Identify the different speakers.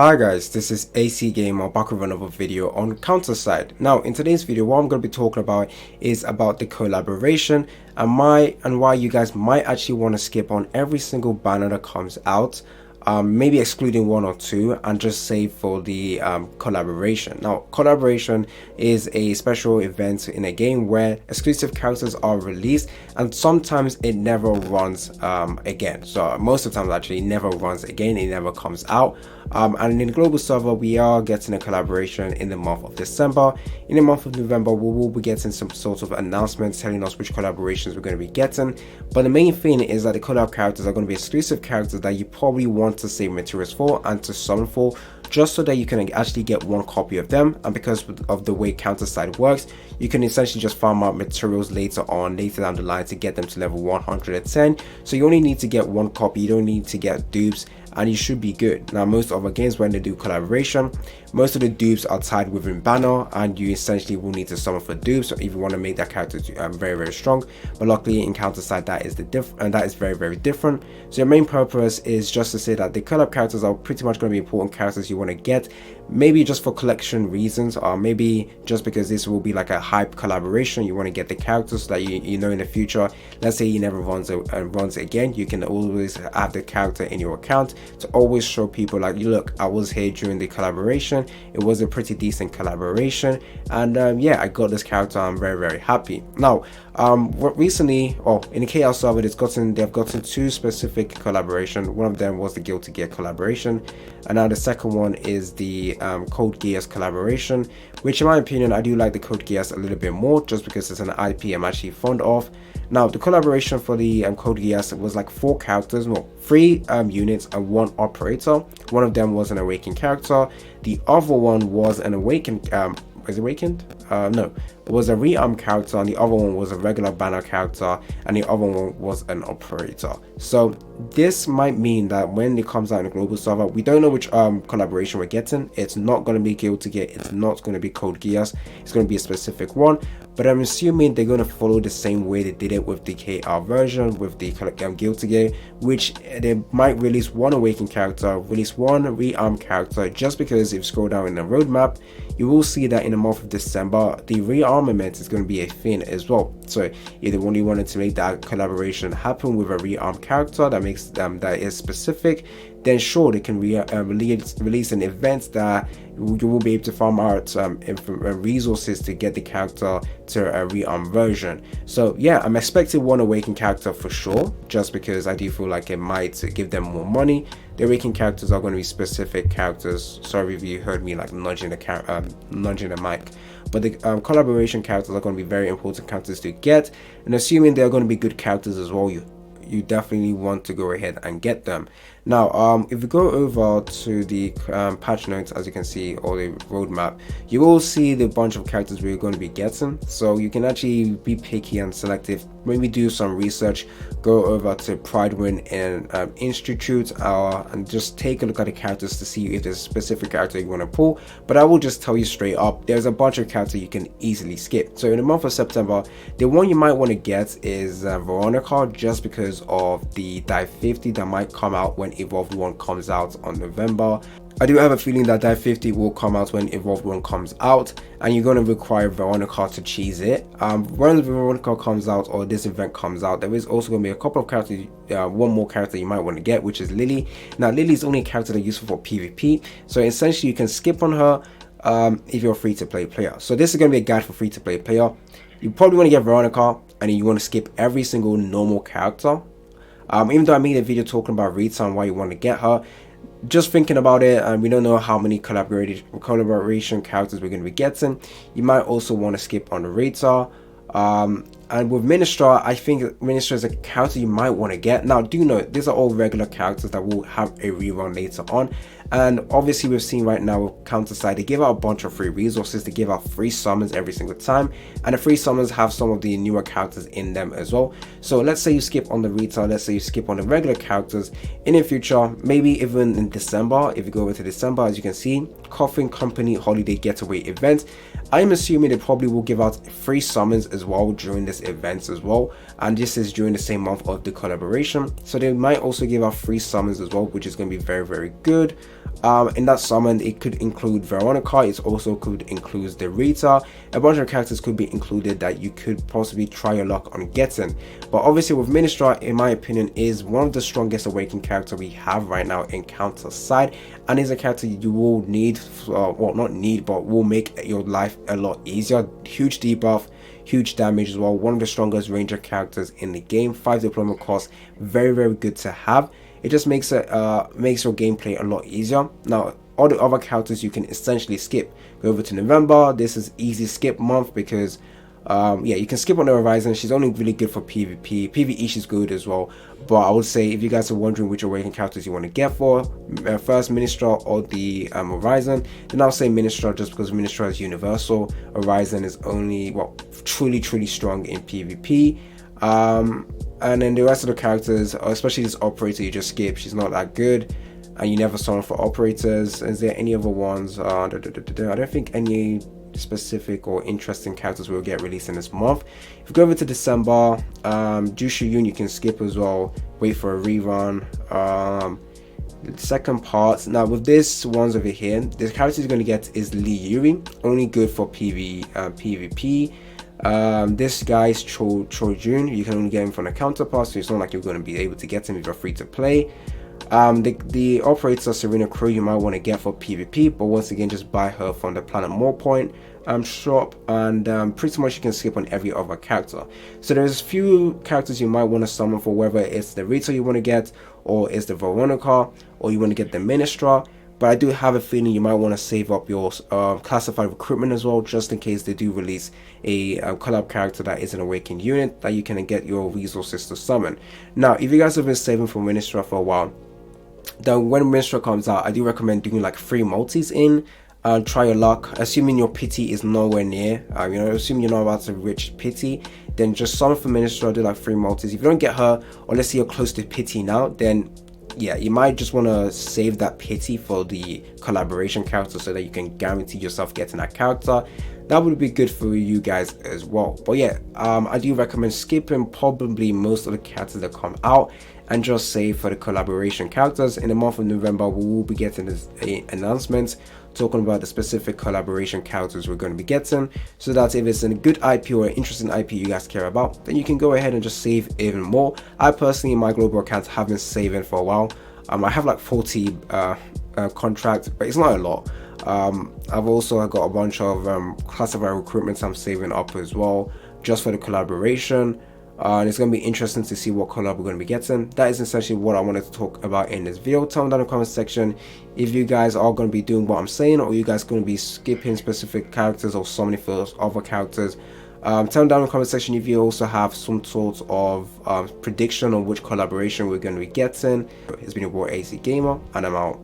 Speaker 1: Hi guys, this is AC Gamer back with another video on CounterSide. Now in today's video what I'm going to be talking about is about the collaboration and why you guys might actually want to skip on every single banner that comes out, maybe excluding one or two, and just save for the collaboration. Now collaboration is a special event in a game where exclusive characters are released and sometimes it never runs again. So most of the time actually it never runs again, it never comes out. And in the global server we are getting a collaboration in the month of December. In the month of November we will be getting some sort of announcements telling us which collaborations we're going to be getting, but the main thing is that the collab characters are going to be exclusive characters that you probably want to save materials for and to summon for, just so that you can actually get one copy of them. And because of the way CounterSide works, you can essentially just farm out materials later down the line to get them to level 110. So you only need to get one copy, you don't need to get dupes, and you should be good. Now most other games, when they do collaboration, most of the dupes are tied within banner and you essentially will need to summon for dupes if you want to make that character very strong. But luckily in CounterSide that is very different. So your main purpose is just to say that the collab characters are pretty much going to be important characters you want to get, maybe just for collection reasons, or maybe just because this will be like a hype collaboration. You want to get the characters so that you know in the future, let's say he never runs again, you can always have the character in your account to always show people like, look, I was here during the collaboration, it was a pretty decent collaboration, and yeah, I got this character, I'm very happy. Now recently, in the KL server, they've gotten two specific collaboration. One of them was the Guilty Gear collaboration, and now the second one is the Code Geass collaboration, which in my opinion I do like the Code Geass a little bit more, just because it's an IP I'm actually fond of. Now the collaboration for the Code Geass was like 4 characters, well 3 units and 1 operator. One of them was an awakened character, the other one was an awakened no, it was a rearm character, and the other one was a regular banner character, and the other one was an operator. So this might mean that when it comes out in the global server, we don't know which collaboration we're getting. It's not going to be Guilty Gear, it's not going to be Code Geass, it's going to be a specific one, but I'm assuming they're going to follow the same way they did it with the KR version with the Guilty Gear, which they might release one awakened character, release one rearm character, just because if you scroll down in the roadmap you will see that in the month of December the rearmament is going to be a thing as well. So if they only wanted to make that collaboration happen with a rearm character that makes that is specific, then sure, they can release an event that you will be able to farm out resources to get the character to a rearm version. So yeah, I'm expecting one awakened character for sure, just because I do feel like it might give them more money. The awakened characters are going to be specific characters. Sorry if you heard me like nudging the mic, but the collaboration characters are going to be very important characters to get, and assuming they're going to be good characters as well, you definitely want to go ahead and get them. Now if you go over to the patch notes, as you can see, or the roadmap, you will see the bunch of characters we're going to be getting, so you can actually be picky and selective. Maybe do some research, go over to Pridewin and Institute, and just take a look at the characters to see if there's a specific character you want to pull. But I will just tell you straight up, there's a bunch of characters you can easily skip. So in the month of September, the one you might want to get is Veronica, just because of the Dive 50 that might come out when Evolved 1 comes out on November. I do have a feeling that Dive 50 will come out when Evolved 1 comes out, and you're going to require Veronica to cheese it. When Veronica comes out, or this event comes out, there is also going to be a couple of characters, one more character you might want to get, which is Lily. Now Lily is only a character that's useful for PvP, so essentially you can skip on her if you're a free-to-play player. So this is going to be a guide for free-to-play player. You probably want to get Veronica, and then you want to skip every single normal character. Even though I made a video talking about Rita and why you want to get her, just thinking about it, and we don't know how many collaboration characters we're going to be getting, you might also want to skip on Rita. And with Ministra, I think Ministra is a character you might want to get. Now do note, these are all regular characters that will have a rerun later on, and obviously we've seen right now with CounterSide, they give out a bunch of free resources, they give out free summons every single time, and the free summons have some of the newer characters in them as well. So let's say you skip on the Rita, let's say you skip on the regular characters, in the future, maybe even in December, if you go over to December, as you can see, Coffin Company Holiday Getaway event, I'm assuming they probably will give out free summons as well during this event as well, and this is during the same month of the collaboration, so they might also give out free summons as well, which is going to be very good. In that summon, it could include Veronica. It also could include the Rita. A bunch of characters could be included that you could possibly try your luck on getting. But obviously with Ministra, in my opinion, is one of the strongest awakened character we have right now in CounterSide, and is a character you will need, well, not need, but will make your life a lot easier. Huge debuff, huge damage as well. One of the strongest ranger characters in the game. 5 deployment cost, very good to have. It just makes it makes your gameplay a lot easier. Now all the other characters you can essentially skip. Go over to November. This is easy skip month because yeah, you can skip on the Horizon. She's only really good for PvP. PvE she's good as well, but I would say if you guys are wondering which awakened characters you want to get for, first Ministra or the Horizon, then I'll say Ministra just because Ministra is universal. Horizon is only, well, truly strong in PvP. And then the rest of the characters, especially this operator, you just skip. She's not that good, and you never summon for operators. Is there any other ones? I don't think any specific or interesting characters will get released in this month. If you go over to December, Jushu Yun you can skip as well. Wait for a rerun. The second part. Now with this ones over here, the character you're going to get is Lee Yuri, only good for PvP. This guy's Cho Jun. You can only get him from a counterpass, so it's not like you're going to be able to get him if you're free to play. The operator Serena Crow you might want to get for PvP, but once again just buy her from the Planet Morepoint shop, and pretty much you can skip on every other character. So there's a few characters you might want to summon for, whether it's the Rita you want to get, or it's the Veronica, or you want to get the Ministra. But I do have a feeling you might want to save up your classified recruitment as well, just in case they do release a collab character that is an awakened unit that you can get your resources to summon. Now, if you guys have been saving for Ministra for a while, then when Ministra comes out, I do recommend doing like 3 multis in. Try your luck, assuming your pity is nowhere near, you know, assuming you're not about to reach pity, then just summon for Ministra, do like 3 multis. If you don't get her, or let's say you're close to pity now, then yeah, you might just want to save that pity for the collaboration character so that you can guarantee yourself getting that character. That would be good for you guys as well. But yeah, I do recommend skipping probably most of the characters that come out and just save for the collaboration characters. In the month of November, we will be getting this announcement talking about the specific collaboration characters we're going to be getting, so that if it's a good IP or an interesting IP you guys care about, then you can go ahead and just save even more. I personally, in my global account, have been saving for a while. I have like 40 contracts, but it's not a lot. I've also got a bunch of classified recruitments I'm saving up as well, just for the collaboration. And it's going to be interesting to see what collab we're going to be getting. That is essentially what I wanted to talk about in this video. Tell me down in the comment section if you guys are going to be doing what I'm saying, or you guys going to be skipping specific characters or summoning for other characters. Tell me down in the comment section if you also have some sort of prediction on which collaboration we're going to be getting. It's been your boy AC Gamer, and I'm out.